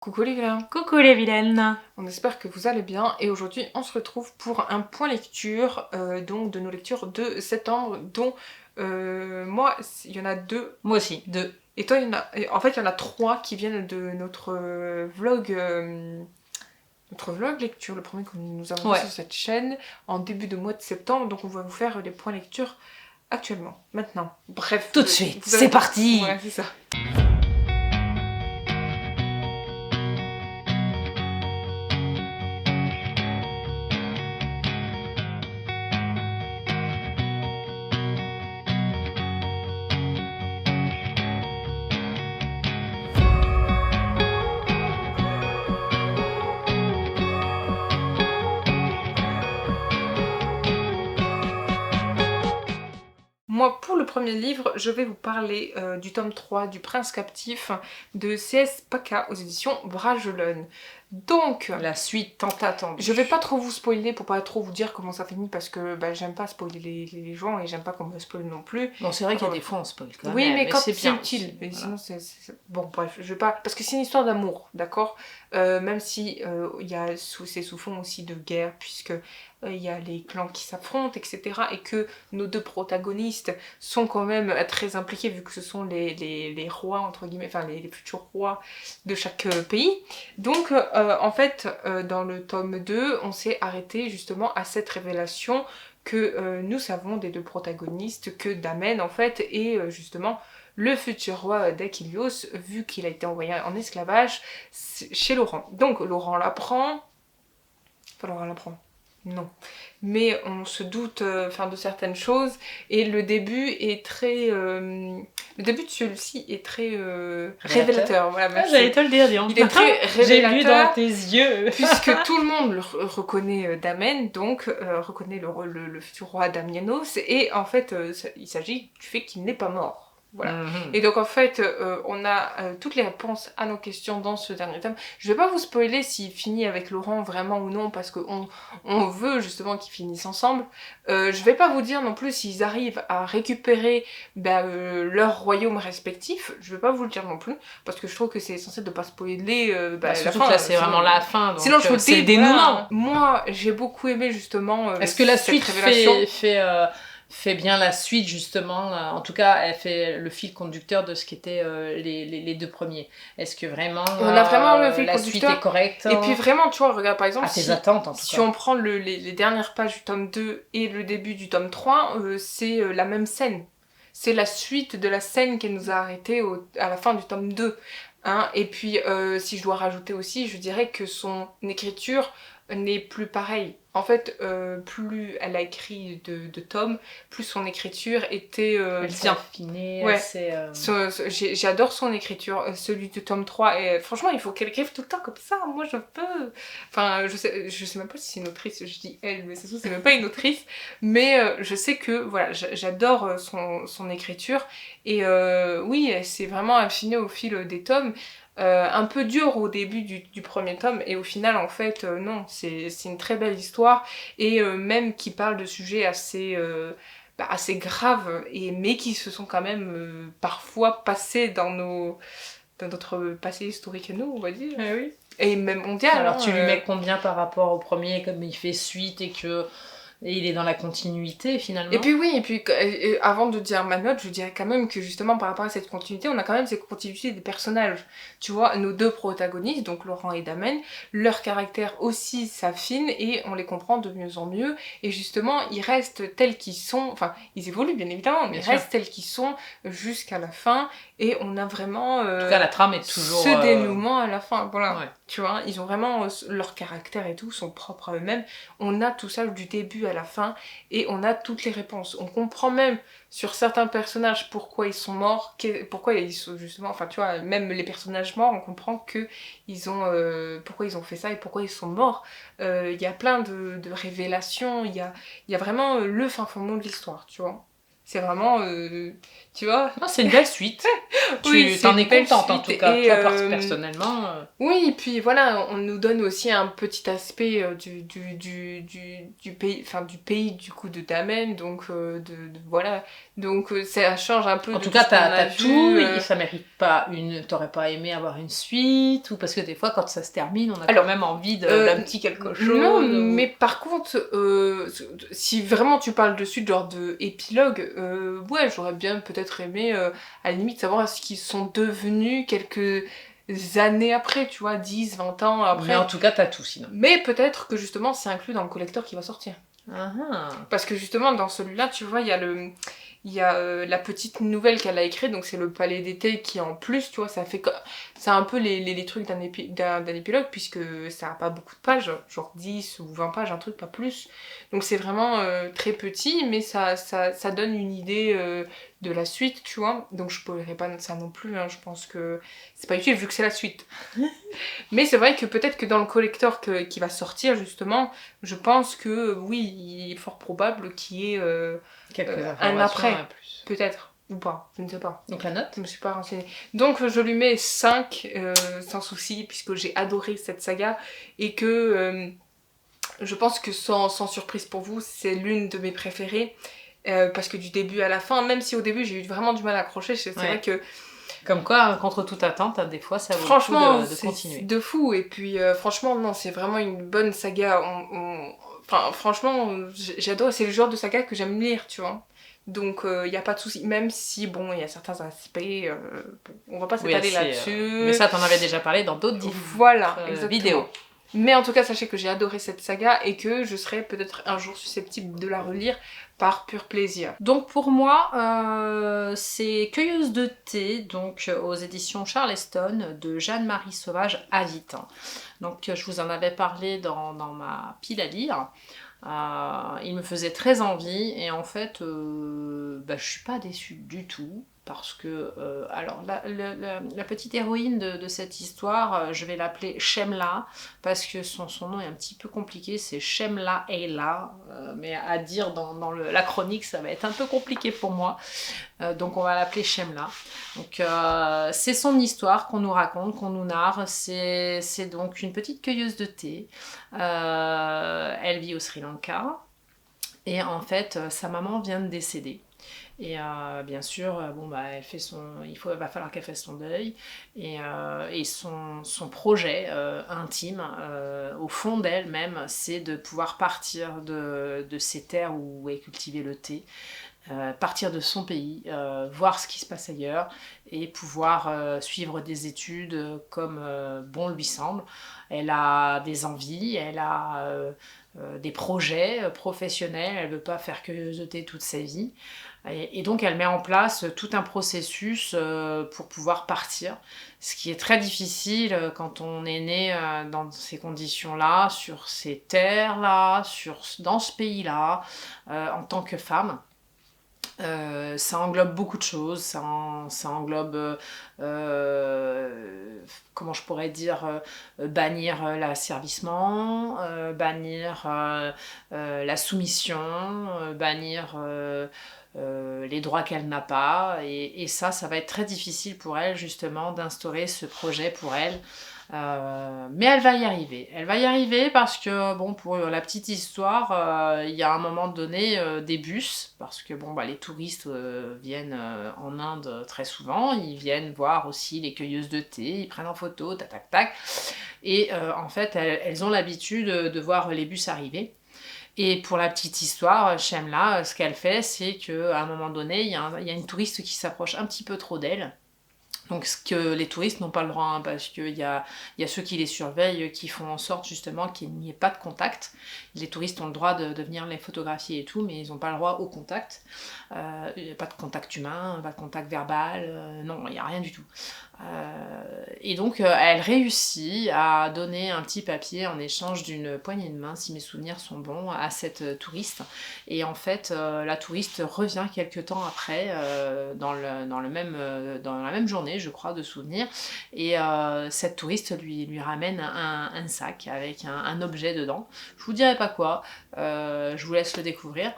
Coucou les vilains, Coucou les vilaines. on espère que vous allez bien et aujourd'hui on se retrouve pour un point lecture donc de nos lectures de septembre dont moi il y en a 2 Moi aussi, 2. et toi il y en a, en fait il y en a 3 qui viennent de notre vlog lecture, le premier que nous avons fait sur cette chaîne en début de mois de septembre, donc on va vous faire les points lecture actuellement, maintenant, bref. Tout de suite, c'est parti. Ouais, c'est ça. Moi, pour le premier livre, je vais vous parler du tome 3 du Prince Captif de C.S. Paca aux éditions Bragelonne. Donc, la suite tant attendue. Je vais pas trop vous spoiler pour pas trop vous dire comment ça finit parce que j'aime pas spoiler les gens et j'aime pas qu'on me spoile non plus. Bon, c'est vrai qu'il y a des fois on spoil quand même. Oui, mais quand c'est bien utile. Mais voilà. sinon, bon, bref, je vais pas. Parce que c'est une histoire d'amour, d'accord, même si il y a c'est sous fond aussi de guerre, puisque il y a les clans qui s'affrontent, etc. Et que nos deux protagonistes sont quand même très impliqués vu que ce sont les rois, entre guillemets, enfin les futurs rois de chaque pays. Donc, en fait, dans le tome 2, on s'est arrêté justement à cette révélation que nous savons des deux protagonistes, que Damen, en fait, est justement le futur roi d'Achillios, vu qu'il a été envoyé en esclavage chez Laurent. Donc, Laurent l'apprend. Enfin, Laurent l'apprend. Non. Mais on se doute de certaines choses, et le début est très... le début de celui-ci est très révélateur. Voilà, merci. J'allais te le dire, dis. Il est très révélateur. J'ai lu dans tes yeux. Puisque tout le monde reconnaît Damen, donc reconnaît le futur roi Damianos, et en fait il s'agit du fait qu'il n'est pas mort. Voilà. Et donc en fait, on a toutes les réponses à nos questions dans ce dernier tome. Je vais pas vous spoiler s'il finit avec Laurent vraiment ou non, parce qu'on veut justement qu'ils finissent ensemble. Je vais pas vous dire non plus s'ils arrivent à récupérer leurs royaumes respectifs. Je vais pas vous le dire non plus, parce que je trouve que c'est essentiel de pas spoiler surtout la fin. que là c'est vraiment la fin, donc sinon je vous le c'est dis, le dénouement. Voilà. Moi j'ai beaucoup aimé justement est-ce que la suite révélation fait bien la suite justement, en tout cas elle fait le fil conducteur de ce qu'étaient les deux premiers. Est-ce que vraiment, on a vraiment le fil la conducteur suite est correcte, et puis vraiment tu vois, regarde par exemple à tes attentes en tout si cas. on prend les dernières pages du tome 2 et le début du tome 3, c'est la même scène, c'est la suite de la scène qui nous a arrêtés à la fin du tome 2, hein. Et puis si je dois rajouter aussi, je dirais que son écriture n'est plus pareille. En fait, plus elle a écrit de tomes, plus son écriture était bien affinée, ouais. assez... J'adore son écriture, celui du tome 3, et franchement, il faut qu'elle écrive tout le temps comme ça, moi je peux... Enfin, je sais même pas si c'est une autrice, je dis elle, mais c'est même pas une autrice, mais je sais que, voilà, j'adore son écriture, et oui, c'est vraiment affiné au fil des tomes. Un peu dur au début du premier tome, et au final en fait non, c'est une très belle histoire, et même qui parle de sujets assez graves, mais qui se sont quand même parfois passés dans notre passé historique à nous, on va dire. Oui. Et même mondial. Alors tu lui mets combien par rapport au premier, comme il fait suite et que... Et il est dans la continuité finalement. Et puis avant de dire ma note, je dirais quand même que justement par rapport à cette continuité, on a quand même cette continuité des personnages. Tu vois, nos deux protagonistes, donc Laurent et Damen, leur caractère aussi s'affine et on les comprend de mieux en mieux. Et justement, ils restent tels qu'ils sont, enfin, ils évoluent bien évidemment, mais ils restent tels qu'ils sont jusqu'à la fin. Et on a vraiment... en tout cas, la trame est toujours... ce dénouement à la fin, voilà. Ouais. Tu vois, ils ont vraiment leur caractère et tout, sont propres à eux-mêmes. On a tout ça du début à la fin, et on a toutes les réponses. On comprend même sur certains personnages pourquoi ils sont morts, pourquoi ils sont justement... Enfin, tu vois, même les personnages morts, on comprend que pourquoi ils ont fait ça et pourquoi ils sont morts. Il y a plein de révélations, il y a vraiment le fin fond de l'histoire, tu vois. C'est vraiment, tu vois. Non, c'est une belle suite. Oui, Tu t'en c'est es une belle contente en suite. tout cas. Et, Toi, personnellement. oui, et puis voilà, on nous donne aussi un petit aspect du pays, enfin du pays du coup de Damen, donc voilà, donc ça change un peu En de tout tout cas, ce qu'on a t'as vu. tout, et ça mérite pas une. T'aurais pas aimé avoir une suite, ou parce que des fois, quand ça se termine, on a Alors, quand même envie d'un petit quelque non, chose. mais par contre, si vraiment tu parles de suite, genre de épilogue, ouais, j'aurais bien peut-être aimé, à la limite, savoir ce qu'ils sont devenus quelques années après, tu vois, 10, 20 ans après. Mais en tout cas, t'as tout sinon. Mais peut-être que justement, c'est inclus dans le collector qui va sortir. Ah. Parce que justement, dans celui-là, tu vois, il y a la petite nouvelle qu'elle a écrite, donc c'est le palais d'été qui en plus, tu vois, c'est un peu les trucs d'un épilogue, puisque ça a pas beaucoup de pages, genre 10 ou 20 pages, un truc, pas plus. Donc c'est vraiment très petit, mais ça donne une idée de la suite, tu vois. Donc je spoilerai pas ça non plus, hein, je pense que c'est pas utile vu que c'est la suite. Mais c'est vrai que peut-être que dans le collector qui va sortir, justement, je pense que oui, il est fort probable qu'il y ait Quelques un informations après, en plus. peut-être, ou pas, je ne sais pas. Donc la note? Je me suis pas renseignée. Donc je lui mets 5, sans souci, puisque j'ai adoré cette saga, et que je pense que sans surprise pour vous, c'est l'une de mes préférées, parce que du début à la fin, même si au début j'ai eu vraiment du mal à accrocher, c'est vrai que comme quoi, contre toute attente, des fois, ça vaut franchement, le coup de continuer. C'est de fou. Et puis, franchement, non, c'est vraiment une bonne saga. Enfin, franchement, j'adore. C'est le genre de saga que j'aime lire, tu vois. Donc, il n'y a pas de souci. Même si, bon, il y a certains aspects... on va pas s'étaler là-dessus. Mais ça, t'en avais déjà parlé dans d'autres voilà, exactement. vidéos. Mais en tout cas, sachez que j'ai adoré cette saga et que je serai peut-être un jour susceptible de la relire par pur plaisir. Donc pour moi, c'est Cueilleuse de thé, donc aux éditions Charleston, de Jeanne-Marie Sauvage à Vitin. Donc je vous en avais parlé dans ma pile à lire. Il me faisait très envie et en fait, je suis pas déçue du tout. Parce que, alors, la petite héroïne de cette histoire, je vais l'appeler Shemla, parce que son nom est un petit peu compliqué, c'est Shemla Ayla, mais à dire dans la chronique, ça va être un peu compliqué pour moi. Donc on va l'appeler Shemla. Donc c'est son histoire qu'on nous raconte, qu'on nous narre. C'est donc une petite cueilleuse de thé. Elle vit au Sri Lanka. Et en fait, sa maman vient de décéder. Et bien sûr, elle fait va falloir qu'elle fasse son deuil. Et son projet intime, au fond d'elle-même, c'est de pouvoir partir de ces terres où est cultivé le thé, partir de son pays, voir ce qui se passe ailleurs et pouvoir suivre des études comme bon lui semble. Elle a des envies, elle a des projets professionnels, elle ne veut pas faire cueilleuse de thé toute sa vie. Et donc elle met en place tout un processus pour pouvoir partir, ce qui est très difficile quand on est né dans ces conditions-là, sur ces terres-là, dans ce pays-là, en tant que femme. Ça englobe beaucoup de choses, ça englobe, comment je pourrais dire, bannir l'asservissement, bannir la soumission, bannir les droits qu'elle n'a pas, et ça va être très difficile pour elle justement d'instaurer ce projet pour elle. Mais elle va y arriver parce que pour la petite histoire, il y a un moment donné des bus, parce que les touristes viennent en Inde très souvent, ils viennent voir aussi les cueilleuses de thé, ils prennent en photo, tac tac tac, et en fait elles ont l'habitude de voir les bus arriver. Et pour la petite histoire, Shemla, ce qu'elle fait, c'est qu'à un moment donné, il y a une touriste qui s'approche un petit peu trop d'elle. Donc ce que les touristes n'ont pas le droit, hein, parce qu'il y a ceux qui les surveillent, qui font en sorte justement qu'il n'y ait pas de contact. Les touristes ont le droit de venir les photographier et tout, mais ils n'ont pas le droit au contact. Pas de contact humain, pas de contact verbal, non, il n'y a rien du tout. Et donc elle réussit à donner un petit papier en échange d'une poignée de main, si mes souvenirs sont bons, à cette touriste. Et en fait, la touriste revient quelques temps après, dans la même journée, je crois, de souvenirs. Et cette touriste lui ramène un sac avec un objet dedans. Je vous dirai pas quoi, je vous laisse le découvrir.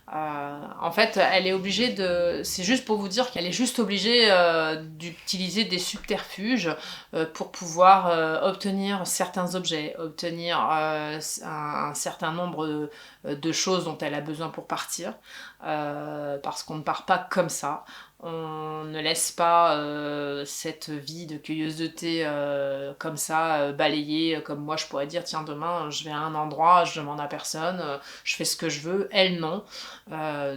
En fait, elle est obligée de... C'est juste pour vous dire qu'elle est juste obligée d'utiliser des subterfuges pour pouvoir obtenir certains objets, obtenir un certain nombre de choses dont elle a besoin pour partir, parce qu'on ne part pas comme ça. On ne laisse pas cette vie de cueilleuse de thé comme ça, balayée, comme moi je pourrais dire, tiens, demain je vais à un endroit, je demande à personne, je fais ce que je veux. Elle, non.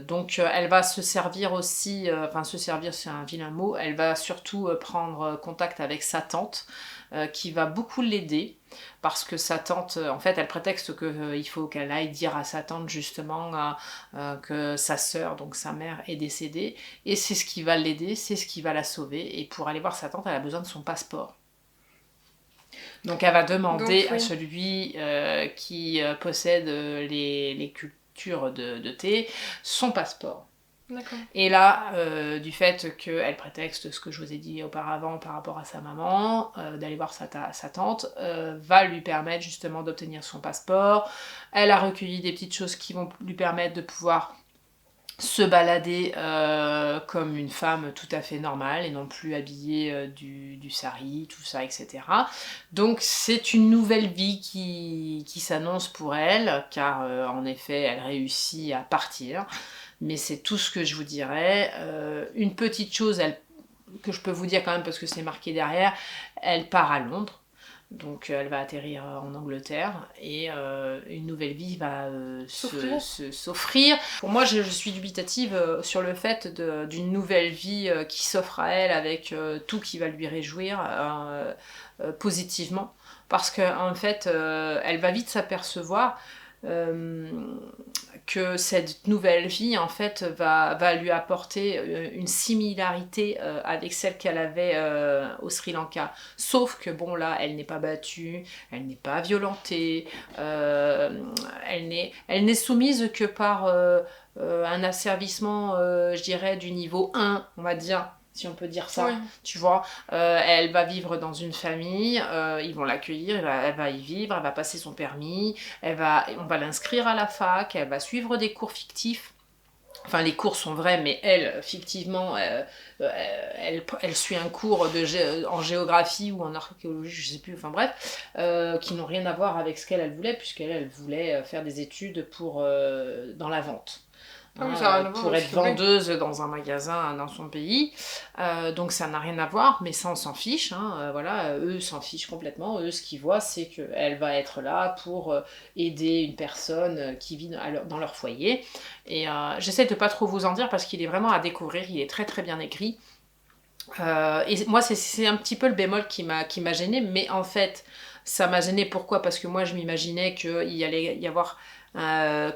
Donc elle va se servir aussi, enfin se servir c'est un vilain mot, elle va surtout prendre contact avec sa tante, qui va beaucoup l'aider, parce que sa tante, en fait, elle prétexte qu'il faut qu'elle aille dire à sa tante justement que sa sœur, donc sa mère, est décédée, et c'est ce qui va l'aider, c'est ce qui va la sauver, et pour aller voir sa tante, elle a besoin de son passeport. Donc elle va demander à celui qui possède les cultures de thé son passeport. D'accord. Et là, du fait qu'elle prétexte ce que je vous ai dit auparavant par rapport à sa maman, d'aller voir sa tante, va lui permettre justement d'obtenir son passeport. Elle a recueilli des petites choses qui vont lui permettre de pouvoir se balader comme une femme tout à fait normale et non plus habillée du sari, tout ça, etc. Donc c'est une nouvelle vie qui s'annonce pour elle, car en effet elle réussit à partir. Mais c'est tout ce que je vous dirais. Une petite chose que je peux vous dire quand même, parce que c'est marqué derrière, elle part à Londres. Donc elle va atterrir en Angleterre et une nouvelle vie va s'offrir. Pour moi, je suis dubitative sur le fait d'une nouvelle vie qui s'offre à elle avec tout qui va lui réjouir positivement. Parce qu'en fait, elle va vite s'apercevoir que cette nouvelle vie en fait va lui apporter une similarité avec celle qu'elle avait au Sri Lanka, sauf que bon là elle n'est pas battue, elle n'est pas violentée, elle n'est soumise que par un asservissement je dirais du niveau 1, on va dire, si on peut dire ça, tu vois. Elle va vivre dans une famille, ils vont l'accueillir, elle va y vivre, elle va passer son permis, on va l'inscrire à la fac, elle va suivre des cours fictifs. Enfin, les cours sont vrais, mais elle, fictivement, elle suit un cours en géographie ou en archéologie, je sais plus, enfin bref, qui n'ont rien à voir avec ce qu'elle voulait, puisqu'elle voulait faire des études dans la vente. Pour être vendeuse dans un magasin dans son pays, donc ça n'a rien à voir, mais ça on s'en fiche, voilà, eux s'en fichent complètement. Eux, ce qu'ils voient, c'est qu'elle va être là pour aider une personne qui vit dans leur foyer, et j'essaie de pas trop vous en dire parce qu'il est vraiment à découvrir, il est très très bien écrit, et moi c'est un petit peu le bémol qui m'a gênée, mais en fait ça m'a gênée. Pourquoi ? Parce que moi je m'imaginais qu'il allait y avoir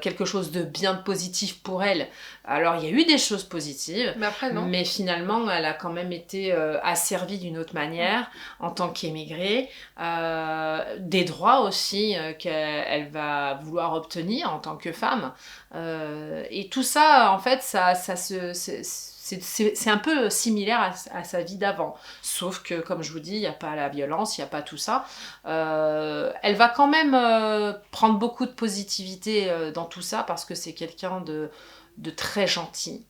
quelque chose de bien positif pour elle. Alors il y a eu des choses positives, mais après non. Mais finalement elle a quand même été asservie d'une autre manière en tant qu'émigrée, des droits aussi qu'elle va vouloir obtenir en tant que femme, et tout ça en fait c'est un peu similaire à sa vie d'avant, sauf que comme je vous dis, il n'y a pas la violence, il n'y a pas tout ça. Elle va quand même prendre beaucoup de positivité dans tout ça, parce que c'est quelqu'un de très gentil.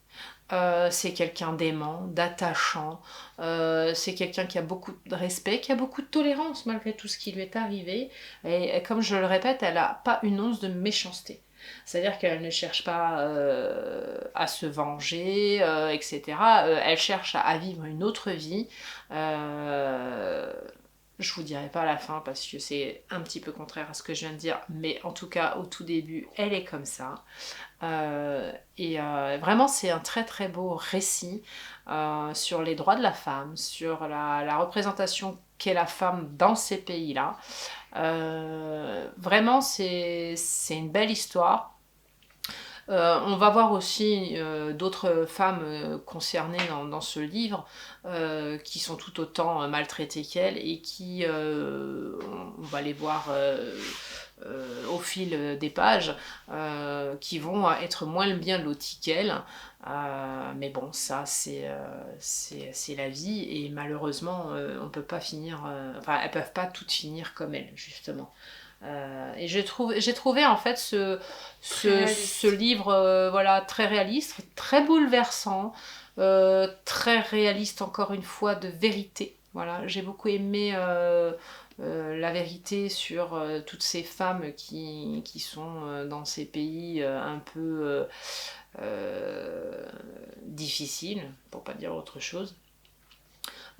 C'est quelqu'un d'aimant, d'attachant, c'est quelqu'un qui a beaucoup de respect, qui a beaucoup de tolérance malgré tout ce qui lui est arrivé, et comme je le répète, elle n'a pas une once de méchanceté. C'est-à-dire qu'elle ne cherche pas à se venger, etc. Elle cherche à vivre une autre vie. Je vous dirai pas la fin parce que c'est un petit peu contraire à ce que je viens de dire, mais en tout cas au tout début elle est comme ça, et vraiment c'est un très très beau récit sur les droits de la femme, sur la représentation qu'est la femme dans ces pays-là. Vraiment c'est une belle histoire. On va voir aussi d'autres femmes concernées dans ce livre qui sont tout autant maltraitées qu'elles et qui, on va les voir au fil des pages, qui vont être moins bien loties qu'elles. Mais bon, ça c'est la vie et malheureusement on peut pas finir, enfin elles peuvent pas toutes finir comme elles justement. Et j'ai trouvé en fait ce livre voilà, très réaliste, très bouleversant, très réaliste encore une fois de vérité. Voilà, j'ai beaucoup aimé la vérité sur toutes ces femmes qui sont dans ces pays un peu difficiles, pour pas dire autre chose.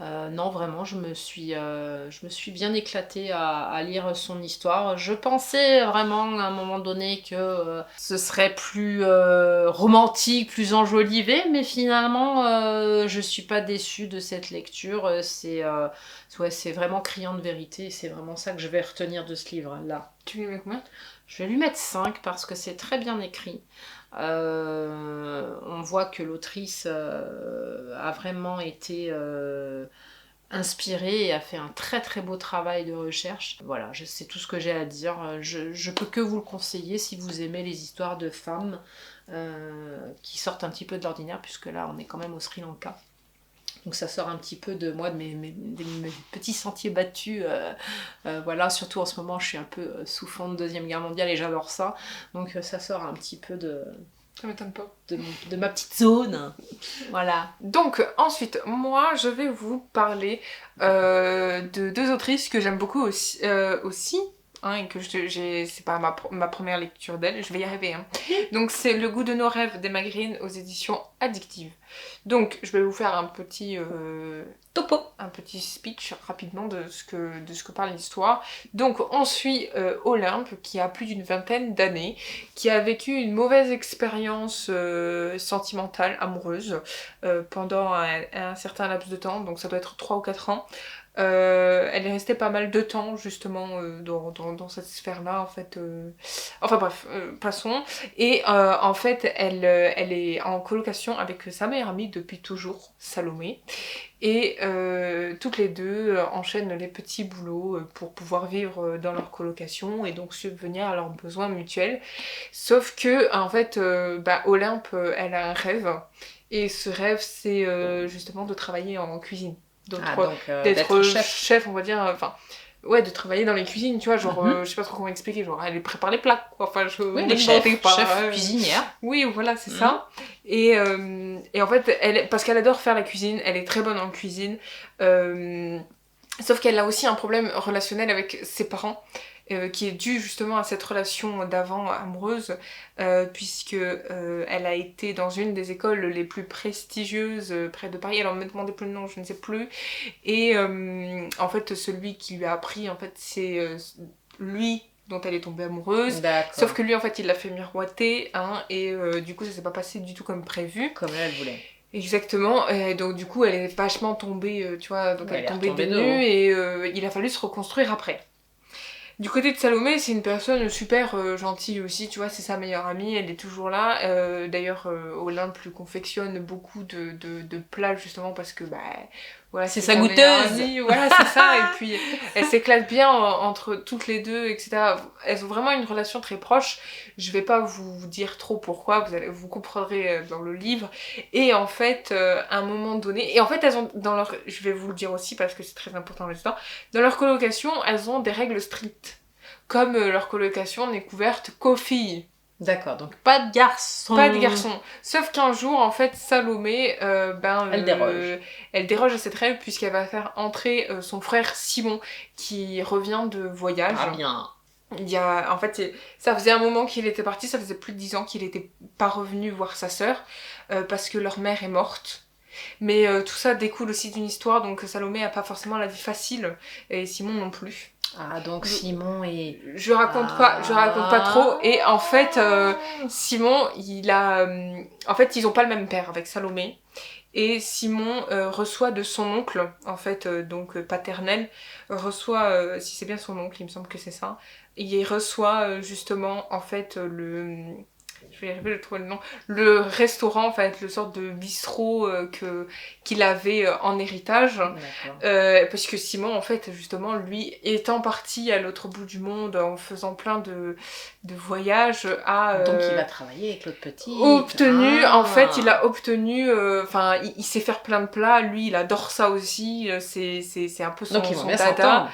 Non, vraiment, je me suis bien éclatée à lire son histoire. Je pensais vraiment à un moment donné que ce serait plus romantique, plus enjolivé, mais finalement, je suis pas déçue de cette lecture. C'est vraiment criant de vérité, et c'est vraiment ça que je vais retenir de ce livre-là. Tu lui mets combien? Je vais lui mettre 5 parce que c'est très bien écrit. On voit que l'autrice a vraiment été inspirée et a fait un très très beau travail de recherche. Voilà, c'est tout ce que j'ai à dire. Je peux que vous le conseiller si vous aimez les histoires de femmes qui sortent un petit peu de l'ordinaire, puisque là on est quand même au Sri Lanka. Donc ça sort un petit peu de moi, de mes petits sentiers battus. Voilà, surtout en ce moment, je suis un peu sous fond de Deuxième Guerre mondiale et j'adore ça. Donc ça sort un petit peu Ça m'étonne pas. de ma petite zone. Voilà. Donc ensuite, moi je vais vous parler de deux autrices que j'aime beaucoup aussi hein, et que c'est pas ma première lecture d'elle, je vais y arriver. Hein. Donc c'est Le goût de nos rêves d'Emma Green aux éditions Addictive. Donc je vais vous faire un petit topo, un petit speech rapidement de ce que parle l'histoire. Donc on suit Olympe qui a plus d'une vingtaine d'années, qui a vécu une mauvaise expérience sentimentale, amoureuse, pendant un certain laps de temps, donc ça doit être 3 ou 4 ans. Elle est restée pas mal de temps justement dans cette sphère-là en fait. Enfin bref, passons. Et en fait, elle est en colocation avec sa meilleure amie depuis toujours, Salomé. Et toutes les deux enchaînent les petits boulots pour pouvoir vivre dans leur colocation et donc subvenir à leurs besoins mutuels. Sauf que en fait, Olympe, elle a un rêve. Et ce rêve, c'est justement de travailler en cuisine. D'être chef, on va dire, enfin ouais, de travailler dans les cuisines, tu vois, genre je sais pas trop comment expliquer, genre elle prépare les plats quoi. Enfin oui, les chef cuisinière. Oui, voilà, c'est ça. Et en fait parce qu'elle adore faire la cuisine, elle est très bonne en cuisine, sauf qu'elle a aussi un problème relationnel avec ses parents. Qui est dû justement à cette relation d'avant amoureuse, puisque elle a été dans une des écoles les plus prestigieuses près de Paris. Alors ne me demandez plus le nom, je ne sais plus. Et en fait, celui qui lui a appris, en fait, c'est lui dont elle est tombée amoureuse. D'accord. Sauf que lui, en fait, il l'a fait miroiter, hein, et du coup, ça s'est pas passé du tout comme prévu. Comme elle voulait. Exactement, et donc du coup, elle est vachement tombée, tu vois, donc elle est tombée des nues, et il a fallu se reconstruire après. Du côté de Salomé, c'est une personne super gentille aussi, tu vois, c'est sa meilleure amie, elle est toujours là. D'ailleurs, Olympe lui confectionne beaucoup de plats justement parce que, voilà, c'est sa goûteuse. Voilà, c'est ça, et puis elle s'éclate bien entre toutes les deux, etc. Elles ont vraiment une relation très proche. Je vais pas vous dire trop pourquoi, vous comprendrez dans le livre. Et en fait, à un moment donné, et en fait, elles ont, je vais vous le dire aussi parce que c'est très important dans l'histoire, dans leur colocation, elles ont des règles strictes. Comme leur colocation n'est couverte qu'aux filles. D'accord, donc pas de garçons. Pas de garçons. Sauf qu'un jour, en fait, Salomé, elle déroge. Elle déroge à cette règle puisqu'elle va faire entrer son frère Simon, qui revient de voyage. Ah bien. En fait, ça faisait un moment qu'il était parti, ça faisait plus de 10 ans qu'il était pas revenu voir sa sœur, parce que leur mère est morte. Mais tout ça découle aussi d'une histoire, donc Salomé a pas forcément la vie facile, et Simon non plus. Ah, donc Simon est... Je raconte pas trop. Et en fait, Simon, en fait, ils ont pas le même père avec Salomé. Et Simon reçoit de son oncle, en fait, donc paternel, reçoit, si c'est bien son oncle, il me semble que c'est ça, et il reçoit justement, en fait, je vais y arriver, je trouve le nom, le restaurant, enfin le sorte de bistrot qu'il avait en héritage. Parce que Simon, en fait, justement, lui, étant parti à l'autre bout du monde en faisant plein de voyages, Donc il va travailler avec l'autre petit. En fait, il a obtenu, enfin, il sait faire plein de plats, lui, il adore ça aussi, c'est un peu son dada.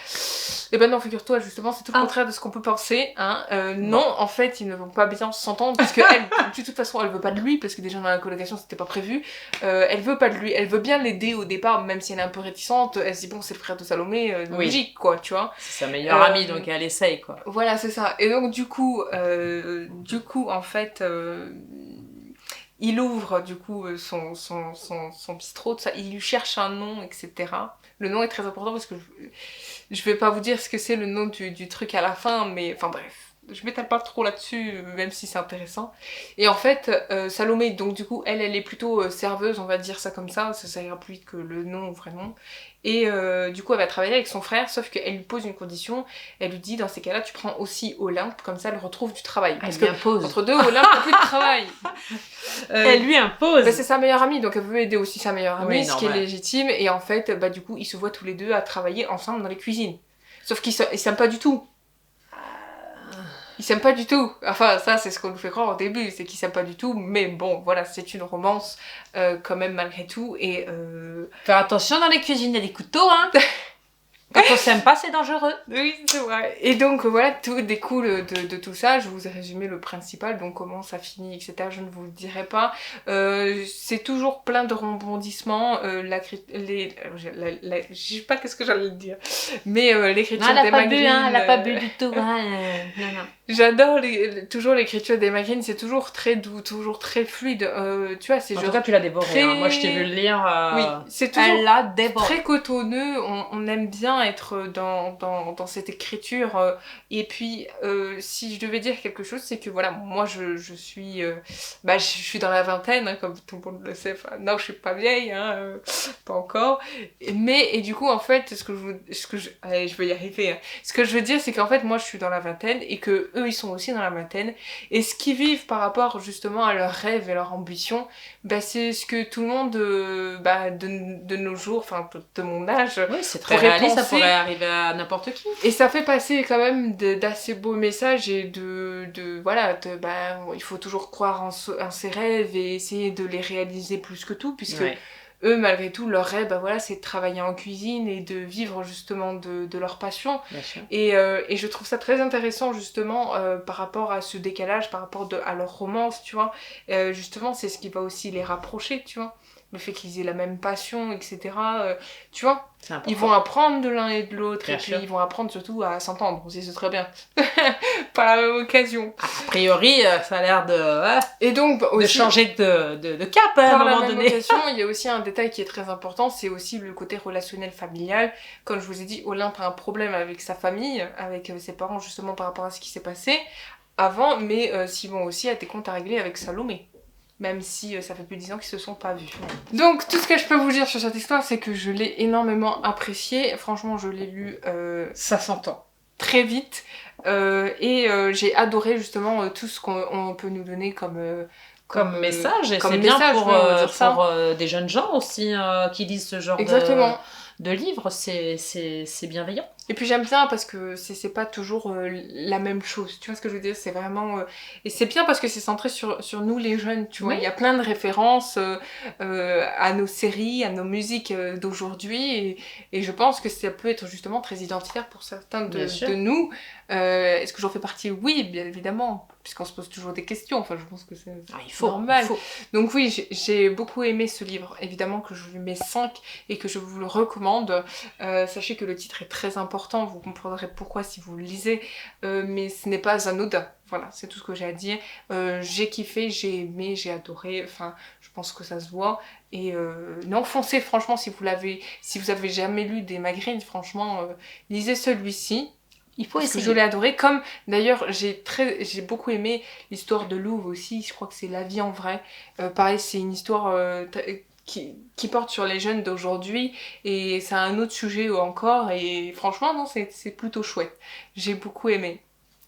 Et ben non, figure-toi, justement, c'est tout le contraire de ce qu'on peut penser, hein. Non, en fait, ils ne vont pas bien s'entendre, parce que elle, de toute façon, elle veut pas de lui, parce que déjà dans la colocation, c'était pas prévu. Elle veut pas de lui, elle veut bien l'aider au départ, même si elle est un peu réticente, elle se dit, bon, c'est le frère de Salomé, logique, quoi, tu vois. C'est sa meilleure amie, donc elle essaye, quoi. Voilà, c'est ça. Et donc, du coup, en fait... il ouvre du coup son bistrot, tout ça. Il lui cherche un nom, etc. Le nom est très important parce que je vais pas vous dire ce que c'est le nom du truc à la fin, mais enfin bref. Je m'étale pas trop là-dessus, même si c'est intéressant. Et en fait, Salomé, donc du coup, elle est plutôt serveuse, on va dire ça comme ça ira plus vite que le nom ou vrai nom. Et du coup, elle va travailler avec son frère, sauf qu'elle lui pose une condition. Elle lui dit, dans ces cas-là, tu prends aussi Olympe, comme ça elle retrouve du travail. Parce que entre deux, Olympe n'a plus de travail. Elle lui impose. Bah, c'est sa meilleure amie, donc elle veut aider aussi sa meilleure amie, ce qui est légitime. Et en fait, bah du coup, ils se voient tous les deux à travailler ensemble dans les cuisines. Sauf qu'ils s'aiment pas du tout. Ils s'aiment pas du tout. Enfin, ça, c'est ce qu'on nous fait croire au début, c'est qu'ils s'aiment pas du tout. Mais bon, voilà, c'est une romance quand même malgré tout. Et faire attention dans les cuisines, il y a des couteaux, hein. Quand on s'aime pas, c'est dangereux. Oui, c'est vrai. Et donc voilà, tout découle de tout ça. Je vous ai résumé le principal, donc comment ça finit, etc. Je ne vous le dirai pas. C'est toujours plein de rebondissements. Je sais pas qu'est-ce que j'allais dire. Mais l'écriture des Maghrine... elle a pas bu du tout. Non. J'adore toujours l'écriture des Maghrine, c'est toujours très doux, toujours très fluide. Tu vois, c'est en tout cas, tu l'as dévoré. Très... Hein. Moi, je t'ai vu le lire. Oui, c'est toujours elle l'a dévoré. Très cotonneux. On aime bien être dans cette écriture. Et puis, si je devais dire quelque chose, c'est que voilà, moi, je suis dans la vingtaine, hein, comme tout le monde le sait. Enfin, non, je suis pas vieille, hein, pas encore. Et du coup, en fait, allez, je vais y arriver. Hein. Ce que je veux dire, c'est qu'en fait, moi, je suis dans la vingtaine et que eux, ils sont aussi dans la vingtaine. Et ce qu'ils vivent par rapport justement à leurs rêves et leurs ambitions, bah, c'est ce que tout le monde de nos jours, enfin de mon âge, oui, c'est très réaliste, ça pourrait arriver à n'importe qui. Et ça fait passer quand même d'assez beaux messages et il faut toujours croire en ses rêves et essayer de les réaliser plus que tout, puisque eux, malgré tout, leur rêve, c'est de travailler en cuisine et de vivre justement de leur passion. Et je trouve ça très intéressant justement par rapport à ce décalage, par rapport à leur romance, tu vois. Justement, c'est ce qui va aussi les rapprocher, tu vois. Le fait qu'ils aient la même passion, etc. Tu vois, ils vont apprendre de l'un et de l'autre, et puis ils vont apprendre surtout à s'entendre aussi, c'est très bien. Par la même occasion. A priori, ça a l'air de... et donc, aussi, de changer de cap à un moment donné. Occasion, il y a aussi un détail qui est très important, c'est aussi le côté relationnel familial. Comme je vous ai dit, Olympe a un problème avec sa famille, avec ses parents, justement par rapport à ce qui s'est passé avant, mais Simon aussi a des comptes à régler avec Salomé. Même si ça fait plus de 10 ans qu'ils se sont pas vus. Donc tout ce que je peux vous dire sur cette histoire, c'est que je l'ai énormément appréciée. Franchement, je l'ai lu... ça s'entend. Très vite. Et j'ai adoré justement tout ce qu'on peut nous donner comme message. Et c'est bien pour des jeunes gens aussi qui lisent ce genre de livres. C'est bienveillant. Et puis j'aime bien parce que c'est pas toujours la même chose, tu vois ce que je veux dire, c'est vraiment... Et c'est bien parce que c'est centré sur nous les jeunes, tu vois, il y a plein de références à nos séries, à nos musiques d'aujourd'hui, et je pense que ça peut être justement très identitaire pour certains de nous. Est-ce que j'en fais partie? Oui, bien évidemment, puisqu'on se pose toujours des questions, enfin je pense que c'est normal. Donc oui, j'ai beaucoup aimé ce livre, évidemment que je lui mets 5 et que je vous le recommande. Sachez que le titre est très important, vous comprendrez pourquoi si vous le lisez, mais ce n'est pas anodin. Voilà, c'est tout ce que j'ai à dire. J'ai kiffé, j'ai aimé, j'ai adoré, enfin, je pense que ça se voit. Et non, foncez, franchement, si vous avez jamais lu des Maghrine, franchement, lisez celui-ci. Il faut essayer. Parce que je l'ai adoré, comme d'ailleurs j'ai beaucoup aimé l'histoire de Louvre aussi, je crois que c'est La vie en vrai. Pareil, c'est une histoire... qui porte sur les jeunes d'aujourd'hui et c'est un autre sujet encore et franchement non c'est plutôt chouette, j'ai beaucoup aimé.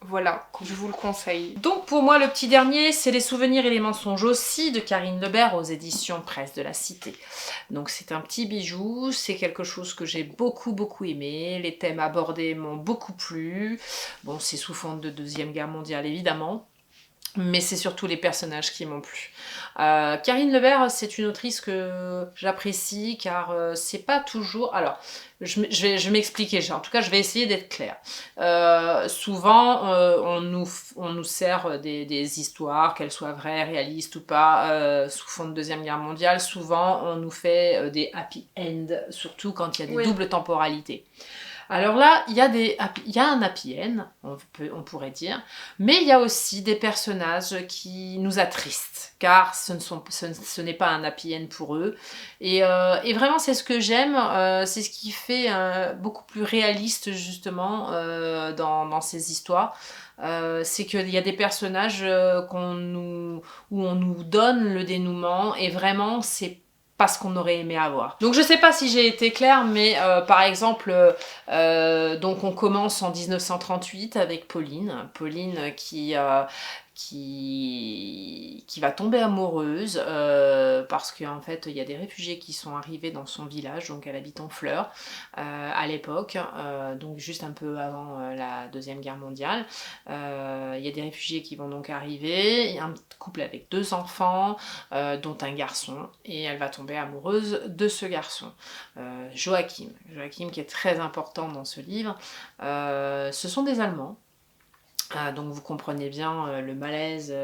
Voilà, je vous le conseille. Donc pour moi, le petit dernier, c'est Les souvenirs et les mensonges aussi de Karine Lebert aux éditions Presse de la Cité. Donc c'est un petit bijou, c'est quelque chose que j'ai beaucoup aimé, les thèmes abordés m'ont beaucoup plu. Bon, c'est sous fond de Deuxième Guerre mondiale évidemment, mais c'est surtout les personnages qui m'ont plu. Karine Lebert, c'est une autrice que j'apprécie car c'est pas toujours... Alors, je vais m'expliquer, en tout cas je vais essayer d'être claire. Souvent, on nous sert des histoires, qu'elles soient vraies, réalistes ou pas, sous fond de Deuxième Guerre mondiale. Souvent, on nous fait des happy end, surtout quand il y a des doubles temporalités. Alors là, il y a un happy end, on pourrait dire, mais il y a aussi des personnages qui nous attristent, car ce n'est pas un happy end pour eux. Et vraiment, c'est ce que j'aime, c'est ce qui fait beaucoup plus réaliste, justement, dans ces histoires. C'est qu'il y a des personnages où on nous donne le dénouement, et vraiment, c'est ce qu'on aurait aimé avoir. Donc je sais pas si j'ai été claire, mais par exemple, donc on commence en 1938 avec Pauline qui va tomber amoureuse parce qu'en fait il y a des réfugiés qui sont arrivés dans son village, donc elle habite Honfleur à l'époque, donc juste un peu avant la Deuxième Guerre mondiale. Il y a des réfugiés qui vont donc arriver, il y a un couple avec 2 enfants, dont un garçon, et elle va tomber amoureuse de ce garçon. Joachim qui est très important dans ce livre. Ce sont des Allemands. Donc vous comprenez bien le malaise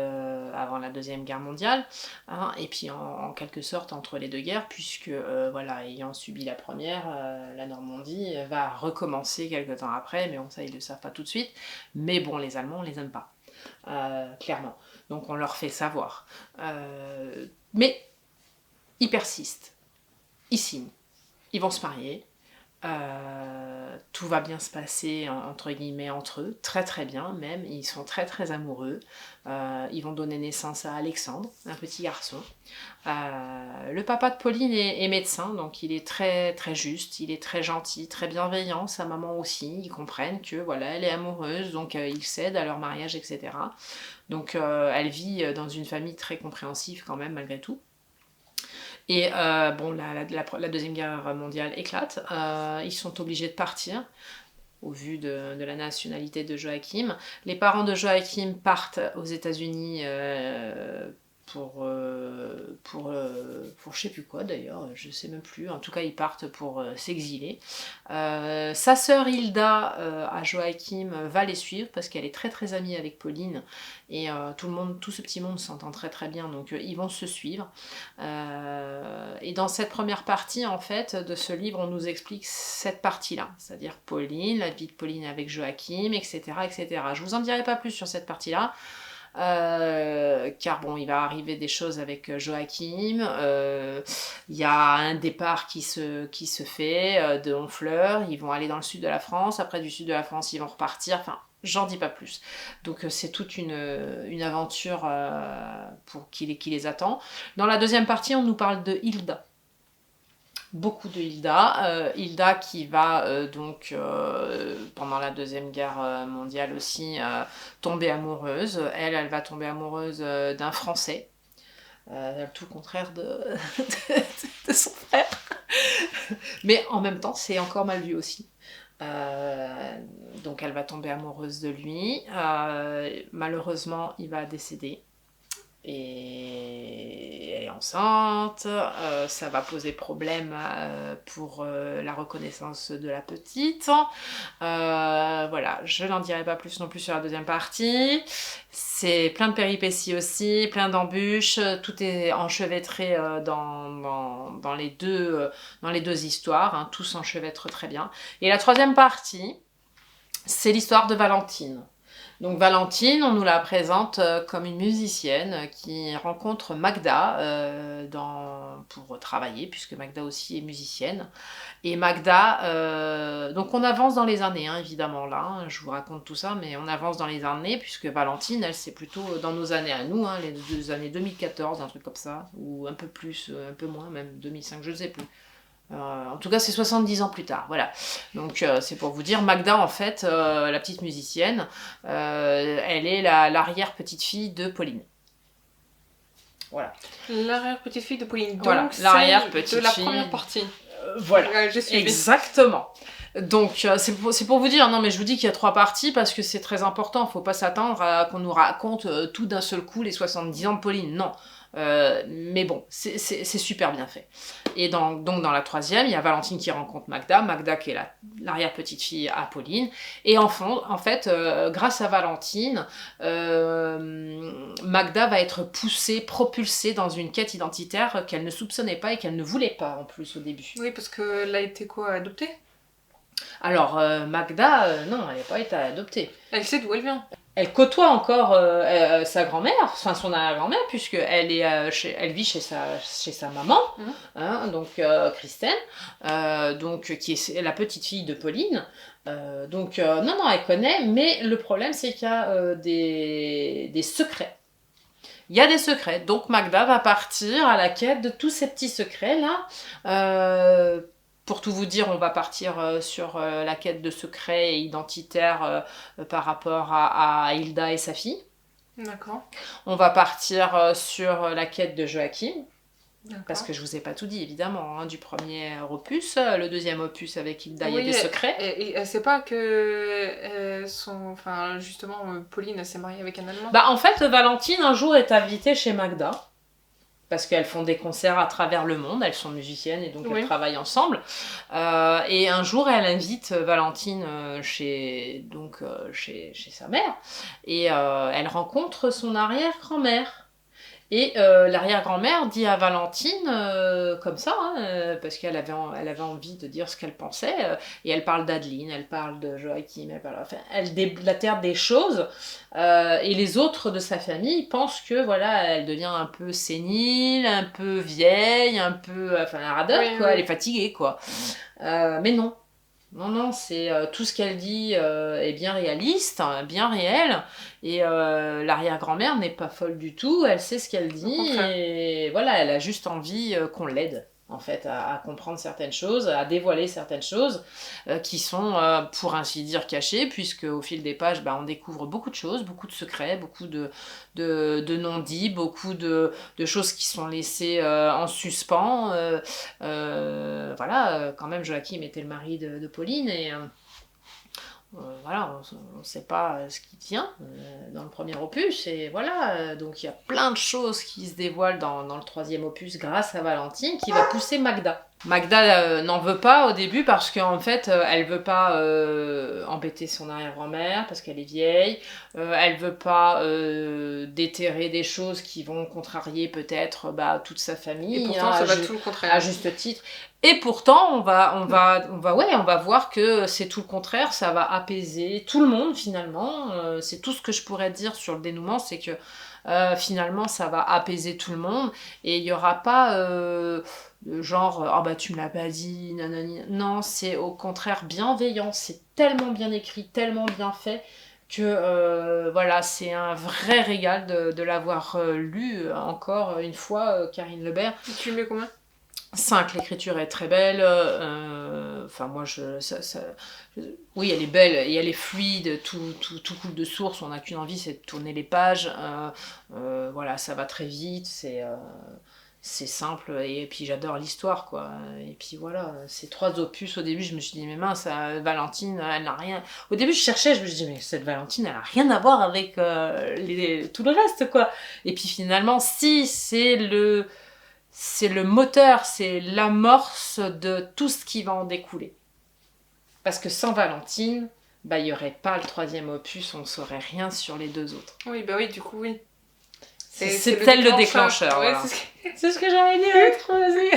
avant la Deuxième Guerre mondiale, hein, et puis en quelque sorte entre les deux guerres, puisque voilà, ayant subi la première, la Normandie va recommencer quelque temps après, mais bon, ça ils le savent pas tout de suite, mais bon, les Allemands on les aime pas, clairement, donc on leur fait savoir. Mais ils persistent, ils signent, ils vont se marier. Tout va bien se passer entre guillemets entre eux, très bien même, ils sont très amoureux. Ils vont donner naissance à Alexandre, un petit garçon. Le papa de Pauline est médecin, donc il est très juste, il est très gentil, très bienveillant, sa maman aussi, ils comprennent que voilà, elle est amoureuse, donc ils cèdent à leur mariage, etc. Donc elle vit dans une famille très compréhensive quand même malgré tout. Et bon, la Deuxième Guerre mondiale éclate, ils sont obligés de partir, au vu de la nationalité de Joachim. Les parents de Joachim partent aux États-Unis pour je sais plus quoi d'ailleurs, je sais même plus, en tout cas ils partent pour s'exiler. Sa sœur Hilda à Joachim va les suivre parce qu'elle est très amie avec Pauline, et tout ce petit monde s'entend très bien, donc ils vont se suivre. Et dans cette première partie en fait de ce livre, on nous explique cette partie-là, c'est-à-dire Pauline, la vie de Pauline avec Joachim, etc. Je vous en dirai pas plus sur cette partie-là. Car bon, il va arriver des choses avec Joachim, il y a un départ qui se fait de Honfleur, ils vont aller dans le sud de la France, après du sud de la France ils vont repartir, enfin j'en dis pas plus. Donc c'est toute une aventure qui les attend. Dans la deuxième partie, on nous parle de Hilda. Beaucoup de Hilda. Hilda qui va donc pendant la Deuxième Guerre mondiale aussi tomber amoureuse. Elle va tomber amoureuse d'un Français. Tout le contraire de son frère. Mais en même temps, c'est encore mal vu aussi. Donc elle va tomber amoureuse de lui. Malheureusement, il va décéder. Et elle est enceinte, ça va poser problème pour la reconnaissance de la petite. Voilà, je n'en dirai pas plus non plus sur la deuxième partie. C'est plein de péripéties aussi, plein d'embûches, tout est enchevêtré dans les deux histoires, hein, tout s'enchevêtre très bien. Et la troisième partie, c'est l'histoire de Valentine. Donc Valentine, on nous la présente comme une musicienne qui rencontre Magda pour travailler, puisque Magda aussi est musicienne. Et Magda, donc on avance dans les années, hein, évidemment là, hein, je vous raconte tout ça, mais on avance dans les années, puisque Valentine, elle, c'est plutôt dans nos années à nous, hein, les années 2014, un truc comme ça, ou un peu plus, un peu moins, même 2005, je ne sais plus. En tout cas, c'est 70 ans plus tard, voilà. Donc, c'est pour vous dire, Magda, en fait, la petite musicienne, elle est l'arrière-petite-fille de Pauline. Voilà. L'arrière-petite-fille de Pauline. Donc, voilà, celle l'arrière-petite-fille. de la première partie. Voilà, je suis exactement. Donc, c'est pour vous dire, non, mais je vous dis qu'il y a 3 parties parce que c'est très important. Faut pas s'attendre à qu'on nous raconte tout d'un seul coup les 70 ans de Pauline. Non. Mais bon, c'est super bien fait. Et donc dans la 3e, il y a Valentine qui rencontre Magda qui est l'arrière-petite-fille à Pauline. Et en fait, grâce à Valentine, Magda va être poussée, propulsée dans une quête identitaire qu'elle ne soupçonnait pas et qu'elle ne voulait pas en plus au début. Oui, parce qu'elle a été adoptée? Alors, Magda, non, elle n'a pas été adoptée. Elle sait d'où elle vient. Elle côtoie encore sa grand-mère, enfin son arrière-grand-mère, puisqu'elle elle vit chez sa maman, donc Christine, qui est la petite fille de Pauline. Non, elle connaît, mais le problème c'est qu'il y a des secrets. Il y a des secrets, donc Magda va partir à la quête de tous ces petits secrets-là. Pour tout vous dire, on va partir sur la quête de secrets et identitaires par rapport à Hilda et sa fille. D'accord. On va partir sur la quête de Joachim. D'accord. Parce que je vous ai pas tout dit, évidemment, du premier opus. Le 2e opus avec Hilda, il y a des secrets. Et elle sait pas que justement, Pauline s'est mariée avec un Allemand. En fait, Valentine, un jour, est invitée chez Magda. Parce qu'elles font des concerts à travers le monde, elles sont musiciennes et donc elles travaillent ensemble. Et un jour, elle invite Valentine chez sa mère et elle rencontre son arrière-grand-mère. Et l'arrière-grand-mère dit à Valentine, comme ça, parce qu'elle avait envie de dire ce qu'elle pensait, et elle parle d'Adeline, elle parle de Joachim, elle déblatère des choses, et les autres de sa famille pensent que voilà, elle devient un peu sénile, un peu vieille, un peu, un radeur, elle est fatiguée, quoi. Mais non. Non, c'est tout ce qu'elle dit est bien réaliste, bien réel, et l'arrière-grand-mère n'est pas folle du tout, elle sait ce qu'elle dit, et voilà, elle a juste envie qu'on l'aide, en fait, à comprendre certaines choses, à dévoiler certaines choses qui sont, pour ainsi dire, cachées, puisque au fil des pages, on découvre beaucoup de choses, beaucoup de secrets, beaucoup de non-dits, beaucoup de choses qui sont laissées en suspens. Quand même, Joachim était le mari de Pauline, et voilà, on ne sait pas ce qui tient dans le premier opus, et voilà, donc il y a plein de choses qui se dévoilent dans le 3e opus grâce à Valentine qui va pousser Magda. Magda n'en veut pas au début parce qu'en fait elle veut pas embêter son arrière-grand-mère parce qu'elle est vieille, elle veut pas déterrer des choses qui vont contrarier peut-être toute sa famille. Et pourtant ça va tout le contraire. À juste titre. Et pourtant on va voir que c'est tout le contraire, ça va apaiser tout le monde finalement. C'est tout ce que je pourrais dire sur le dénouement, c'est que finalement ça va apaiser tout le monde et il y aura pas genre tu me l'as pas dit, nanani. Non, c'est au contraire bienveillant, c'est tellement bien écrit, tellement bien fait que c'est un vrai régal de l'avoir lu encore une fois, Karine Lebert. Tu le mets combien? 5, l'écriture est très belle. Oui, elle est belle et elle est fluide, tout coule de source. On n'a qu'une envie, c'est de tourner les pages. Ça va très vite, c'est simple, et puis j'adore l'histoire, quoi. Et puis voilà, ces 3 opus, au début, je me suis dit, mais mince, Valentine, elle n'a rien. Au début, je cherchais, je me suis dit, mais cette Valentine, elle n'a rien à voir avec tout le reste, quoi. Et puis finalement, si, c'est le moteur, c'est l'amorce de tout ce qui va en découler. Parce que sans Valentine, il n'y aurait pas le 3e opus, on ne saurait rien sur les 2 autres. Oui, du coup, oui. C'est tel le déclencheur. Ouais, voilà. C'est ce que j'avais dit à l'autre aussi.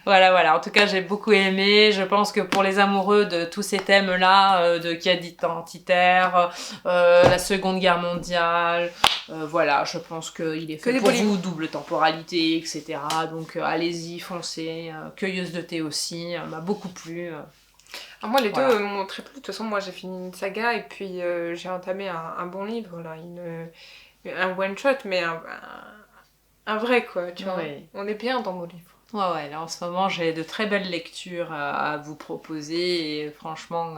Voilà. En tout cas, j'ai beaucoup aimé. Je pense que pour les amoureux de tous ces thèmes-là, de quête identitaire, la Seconde Guerre mondiale, je pense qu'il est fait pour vous, double temporalité, etc. Donc allez-y, foncez. Cueilleuse de thé aussi, m'a beaucoup plu. Moi, les deux m'ont très plu. De toute façon, moi, j'ai fini une saga et puis j'ai entamé un bon livre, là. Un one-shot, mais un vrai, quoi. Tu vois. On est bien dans nos livres. Ouais, là en ce moment j'ai de très belles lectures à vous proposer et franchement,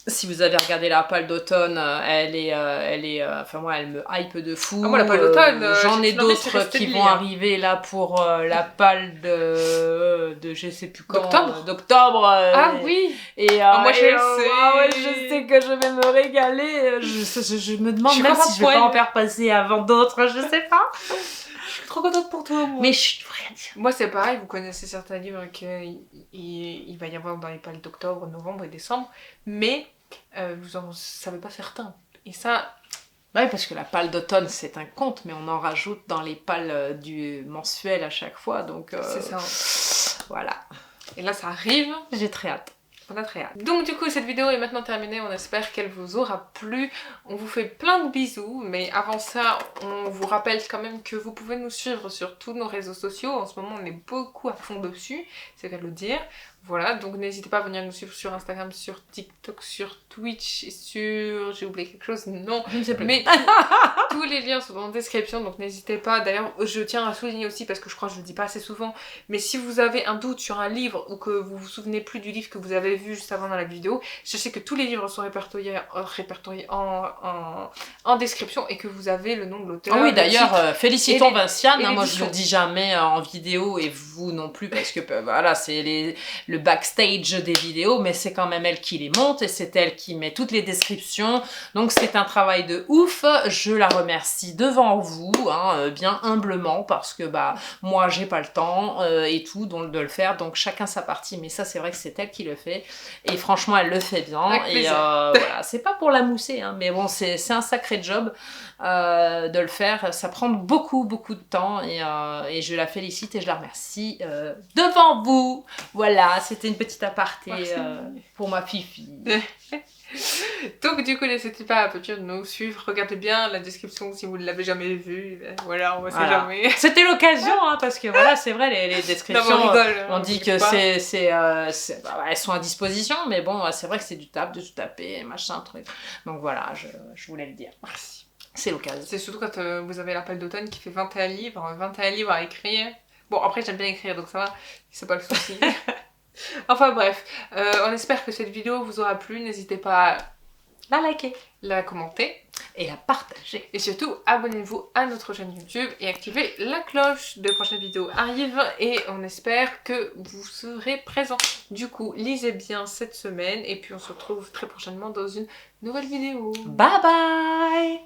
si vous avez regardé La Pâle d'automne, enfin moi elle me hype de fou. Ah, moi, La Pâle d'automne, j'en ai j'ai plus envie de d'autres rester qui de vont lire. arriver là pour La Pâle de je sais plus quand. D'octobre D'octobre. Ah oui. Et, Moi, je le sais. ouais, je sais que je vais me régaler. Je me demande Je suis même contente si je vais pour pas en elle. faire passer avant d'autres, je sais pas. Je suis trop contente pour toi, moi. Mais je peux rien dire. Moi, c'est pareil, vous connaissez certains livres qu'il va y avoir dans les pales d'octobre, novembre et décembre, mais vous en savez pas certains. Et ça, Ouais, parce que La Pâle d'automne, c'est un conte, mais on en rajoute dans les pâles du mensuel à chaque fois, donc c'est ça. voilà. Et là, ça arrive. J'ai très hâte. On a très hâte. Donc du coup, cette vidéo est maintenant terminée. On espère qu'elle vous aura plu. On vous fait plein de bisous. Mais avant ça, on vous rappelle quand même que vous pouvez nous suivre sur tous nos réseaux sociaux. En ce moment, on est beaucoup à fond dessus. C'est qu'à le dire. Voilà, donc n'hésitez pas à venir nous suivre sur Instagram, sur TikTok, sur Twitch et sur... J'ai oublié quelque chose? Non. Je ne sais plus. Mais tous les liens sont dans la description, donc n'hésitez pas. D'ailleurs, je tiens à souligner aussi, parce que je crois que je le dis pas assez souvent, mais si vous avez un doute sur un livre ou que vous vous souvenez plus du livre que vous avez vu juste avant dans la vidéo, sachez que tous les livres sont répertoriés en description et que vous avez le nom de l'auteur. Ah oui, d'ailleurs, félicitons et Vinciane. Moi, je l'édition. le dis jamais en vidéo et vous non plus parce que voilà, c'est le backstage des vidéos, mais c'est quand même elle qui les monte et c'est elle qui met toutes les descriptions. Donc, c'est un travail de ouf. Je la remercie devant vous, hein, bien humblement, parce que moi, j'ai pas le temps et tout donc, de le faire. Donc, chacun sa partie. Mais ça, c'est vrai que c'est elle qui le fait. Et franchement, elle le fait bien. Avec Et plaisir. voilà, c'est pas pour la mousser, hein, mais bon, c'est un sacré job. De le faire, ça prend beaucoup de temps et je la félicite et je la remercie devant vous. Voilà, c'était une petite aparté pour ma fifi. Donc du coup, n'hésitez pas à de nous suivre, regardez bien la description si vous ne l'avez jamais vue, voilà, on ne sait jamais. C'était l'occasion, hein, parce que voilà, c'est vrai, les descriptions, non, on rigole, on dit que elles sont à disposition, mais bon, c'est vrai que c'est du taf, de tout taper, machin, truc. Donc voilà, je voulais le dire. Merci. C'est l'occasion. C'est surtout quand vous avez La Pâle d'automne qui fait 21 livres à écrire. Bon, après j'aime bien écrire, donc ça va, c'est pas le souci. Enfin bref, on espère que cette vidéo vous aura plu, n'hésitez pas à la liker, la commenter et la partager. Et surtout, abonnez-vous à notre chaîne YouTube et activez la cloche. De prochaines vidéos arrivent et on espère que vous serez présents. Du coup, lisez bien cette semaine et puis on se retrouve très prochainement dans une nouvelle vidéo. Bye bye!